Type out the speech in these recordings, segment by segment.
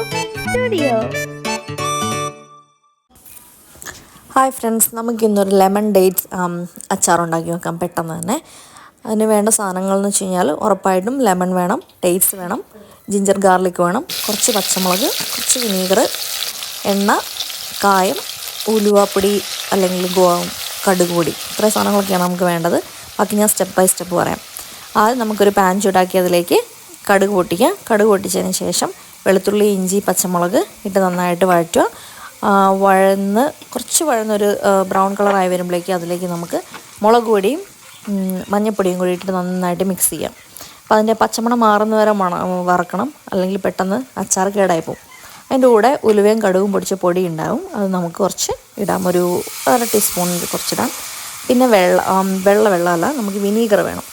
Studio. Hi friends, നമുക്കിന്നൊരു lemon dates അച്ചാർ ഉണ്ടാക്കി വെക്കാം പെട്ടെന്ന് തന്നെ. അതിന് വേണ്ട സാധനങ്ങൾ എന്ന് വെച്ച് കഴിഞ്ഞാൽ ഉറപ്പായിട്ടും ലെമൺ വേണം, ഡേറ്റ്സ് വേണം, ജിഞ്ചർ ഗാർലിക് വേണം, കുറച്ച് പച്ചമുളക്, കുറച്ച് വിനീഗർ, എണ്ണ, കായം, ഉലുവാപ്പൊടി അല്ലെങ്കിൽ കടുക് പൊടി. ഇത്രയും സാധനങ്ങളൊക്കെയാണ് നമുക്ക് വേണ്ടത്. ബാക്കി ഞാൻ സ്റ്റെപ്പ് ബൈ സ്റ്റെപ്പ് പറയാം. ആദ്യം നമുക്കൊരു പാൻ ചൂടാക്കി അതിലേക്ക് കടുക് പൊട്ടിക്കുക. കടുക് പൊട്ടിച്ചതിന് ശേഷം വെളുത്തുള്ളി, ഇഞ്ചി, പച്ചമുളക് ഇട്ട് നന്നായിട്ട് വഴറ്റുക. കുറച്ച് വഴന്നൊരു ബ്രൗൺ കളറായി വരുമ്പോഴേക്ക് അതിലേക്ക് നമുക്ക് മുളക് പൊടിയും മഞ്ഞൾപ്പൊടിയും കൂടി ഇട്ടിട്ട് നന്നായിട്ട് മിക്സ് ചെയ്യാം. അപ്പോൾ അതിൻ്റെ പച്ചമണം മാറുന്ന വരെ വറക്കണം, അല്ലെങ്കിൽ പെട്ടെന്ന് അച്ചാർ കേടായി പോകും. അതിൻ്റെ കൂടെ ഉലുവയും കടുകും പൊടിച്ച പൊടി ഉണ്ടാവും, അത് നമുക്ക് കുറച്ച് ഇടാം, ഒരു 1/2 ടീസ്പൂൺ കുറച്ചിടാം. പിന്നെ വെള്ളമല്ല, നമുക്ക് വിനീഗർ വേണം.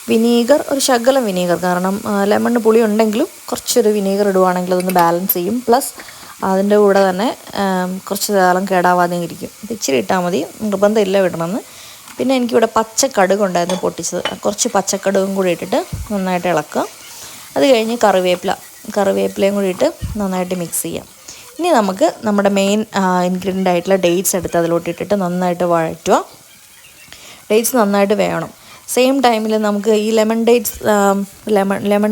വിനീഗർ ഒരു ശകലം വിനീഗർ, കാരണം ലെമണിന് പുളി ഉണ്ടെങ്കിലും കുറച്ചൊരു വിനീഗർ ഇടുവാണെങ്കിൽ അതൊന്ന് ബാലൻസ് ചെയ്യും. പ്ലസ് അതിൻ്റെ കൂടെ തന്നെ കുറച്ച് കാലം കേടാവാതെ ഇരിക്കും. ഇച്ചിരി ഇട്ടാൽ മതി, നിർബന്ധമില്ല ഇടണമെന്ന്. പിന്നെ എനിക്കിവിടെ പച്ചക്കടുക് ഉണ്ടായിരുന്നു പൊട്ടിച്ചത്, കുറച്ച് പച്ചക്കടുകും കൂടി ഇട്ടിട്ട് നന്നായിട്ട് ഇളക്കുക. അത് കഴിഞ്ഞ് കറിവേപ്പിലയും കൂടി ഇട്ട് നന്നായിട്ട് മിക്സ് ചെയ്യാം. ഇനി നമുക്ക് നമ്മുടെ മെയിൻ ഇൻഗ്രീഡിയൻ്റ് ആയിട്ടുള്ള ഡേറ്റ്സ് എടുത്ത് അതിലോട്ട് ഇട്ടിട്ട് നന്നായിട്ട് വഴറ്റുക. ഡേറ്റ്സ് നന്നായിട്ട് വേണം. സെയിം ടൈമിൽ നമുക്ക് ഈ ലെമൺ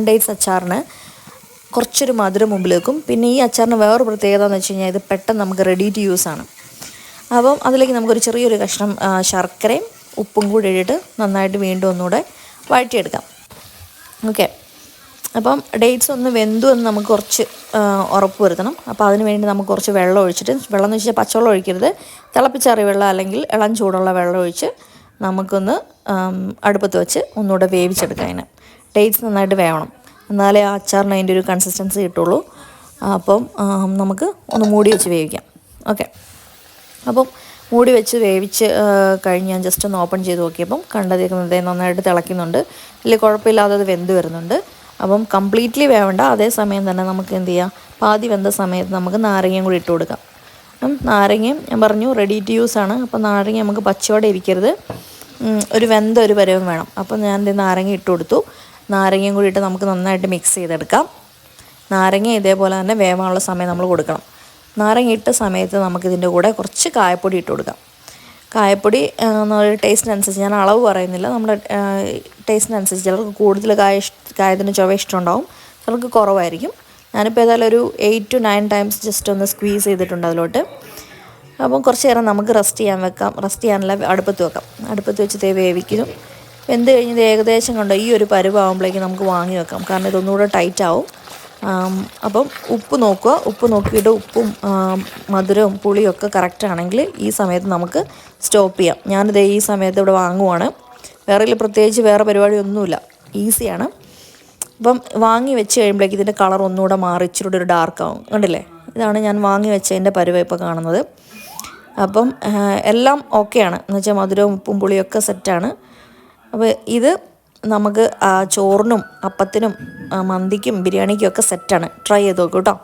ഡേറ്റ്സ് അച്ചാറിന് കുറച്ചൊരു മധുരം മുമ്പിൽ വെക്കും. പിന്നെ ഈ അച്ചാറിന് വേറൊരു പ്രത്യേകത എന്ന് വെച്ച് കഴിഞ്ഞാൽ ഇത് പെട്ടെന്ന് നമുക്ക് റെഡി ടു യൂസ് ആണ്. അപ്പം അതിലേക്ക് നമുക്കൊരു ചെറിയൊരു കഷ്ണം ശർക്കരയും ഉപ്പും കൂടി ഇട്ടിട്ട് നന്നായിട്ട് വീണ്ടും ഒന്നുകൂടെ വഴറ്റിയെടുക്കാം. ഓക്കെ, അപ്പം ഡേറ്റ്സ് ഒന്ന് വെന്തു എന്ന് നമുക്ക് കുറച്ച് ഉറപ്പ് വരുത്തണം. അപ്പോൾ അതിന് വേണ്ടി നമുക്ക് കുറച്ച് വെള്ളം ഒഴിച്ചിട്ട്, വെള്ളം എന്ന് വെച്ചാൽ പച്ചവെള്ളം ഒഴിക്കരുത്, തിളപ്പിച്ചാറിയ വെള്ളം അല്ലെങ്കിൽ ഇളം ചൂടുള്ള വെള്ളം ഒഴിച്ച് നമുക്കൊന്ന് അടുപ്പത്ത് വെച്ച് ഒന്നുകൂടെ വേവിച്ചെടുക്കാം. അതിന് ഡേറ്റ്സ് നന്നായിട്ട് വേവണം, എന്നാലേ ആ അച്ചാറിന് അതിൻ്റെ ഒരു കൺസിസ്റ്റൻസി കിട്ടുള്ളൂ. അപ്പം നമുക്ക് ഒന്ന് മൂടി വെച്ച് വേവിക്കാം. ഓക്കെ, അപ്പം മൂടി വെച്ച് വേവിച്ച് കഴിഞ്ഞ് ഞാൻ ജസ്റ്റ് ഒന്ന് ഓപ്പൺ ചെയ്ത് നോക്കിയപ്പം കണ്ടതേക്കുന്നത് നന്നായിട്ട് തിളയ്ക്കുന്നുണ്ട്, വലിയ കുഴപ്പമില്ലാതെ അത് വെന്ത് വരുന്നുണ്ട്. അപ്പം കംപ്ലീറ്റ്ലി വേവണ്ട, അതേസമയം തന്നെ നമുക്ക് എന്ത് ചെയ്യാം, പാതി വെന്ത സമയത്ത് നമുക്ക് നാരങ്ങയും കൂടി ഇട്ട് കൊടുക്കാം. നാരങ്ങയും ഞാൻ പറഞ്ഞു റെഡി ടു യൂസ് ആണ്. അപ്പം നാരങ്ങ നമുക്ക് പച്ചയോടെ ഇരിക്കരുത്, ഒരു വെന്ത ഒരു പരുവം വേണം. അപ്പം ഞാൻ നാരങ്ങ ഇട്ട് കൊടുത്തു. നാരങ്ങയും കൂടി ഇട്ട് നമുക്ക് നന്നായിട്ട് മിക്സ് ചെയ്തെടുക്കാം. നാരങ്ങ ഇതേപോലെ തന്നെ വേവാനുള്ള സമയം നമ്മൾ കൊടുക്കണം. നാരങ്ങ ഇട്ട സമയത്ത് നമുക്കിതിൻ്റെ കൂടെ കുറച്ച് കായപ്പൊടി ഇട്ട് കൊടുക്കാം. കായപ്പൊടി നമ്മുടെ ടേസ്റ്റിനനുസരിച്ച്, ഞാൻ അളവ് പറയുന്നില്ല, നമ്മുടെ ടേസ്റ്റിനനുസരിച്ച്. ചിലർക്ക് കൂടുതൽ കായത്തിൻ്റെ ചുവ ഇഷ്ടമുണ്ടാവും, ചിലർക്ക് കുറവായിരിക്കും. ഞാനിപ്പോൾ ഏതായാലും ഒരു 8 to 9 ടൈംസ് ജസ്റ്റ് ഒന്ന് സ്ക്വീസ് ചെയ്തിട്ടുണ്ട് അതിലോട്ട്. അപ്പം കുറച്ച് നേരം നമുക്ക് റെസ്റ്റ് ചെയ്യാനല്ല അടുപ്പത്ത് വെക്കാം. അടുപ്പത്ത് വെച്ച് വേവിക്കുന്നു. വെന്ത് കഴിഞ്ഞത് ഏകദേശം കണ്ടോ ഈ ഒരു പരുവാകുമ്പോഴേക്ക് നമുക്ക് വാങ്ങി വെക്കാം, കാരണം ഇതൊന്നുകൂടെ ടൈറ്റ് ആവും. അപ്പം ഉപ്പ് നോക്കുക, ഉപ്പ് നോക്കിയിട്ട് ഉപ്പും മധുരവും പുളിയും ഒക്കെ കറക്റ്റ് ആണെങ്കിൽ ഈ സമയത്ത് നമുക്ക് സ്റ്റോപ്പ് ചെയ്യാം. ഞാനിത് ഈ സമയത്ത് ഇവിടെ വാങ്ങുവാണ്, പ്രത്യേകിച്ച് വേറെ പരിപാടിയൊന്നുമില്ല, ഈസിയാണ്. അപ്പം വാങ്ങി വെച്ച് കഴിയുമ്പോഴേക്ക് ഇതിൻ്റെ കളർ ഒന്നുകൂടെ മാറി ഇച്ചിരി ഒരു ഡാർക്കാവും. കണ്ടില്ലേ, ഇതാണ് ഞാൻ വാങ്ങി വെച്ചതിൻ്റെ പരുവ ഇപ്പോൾ കാണുന്നത്. അപ്പം എല്ലാം ഓക്കെയാണ്, എന്ന് വെച്ചാൽ മധുരവും ഉപ്പും പുളിയും ഒക്കെ സെറ്റാണ്. അപ്പോൾ ഇത് നമുക്ക് ചോറിനും അപ്പത്തിനും മന്തിക്കും ബിരിയാണിക്കും ഒക്കെ സെറ്റാണ്. ട്രൈ ചെയ്ത് നോക്കൂ കേട്ടോ.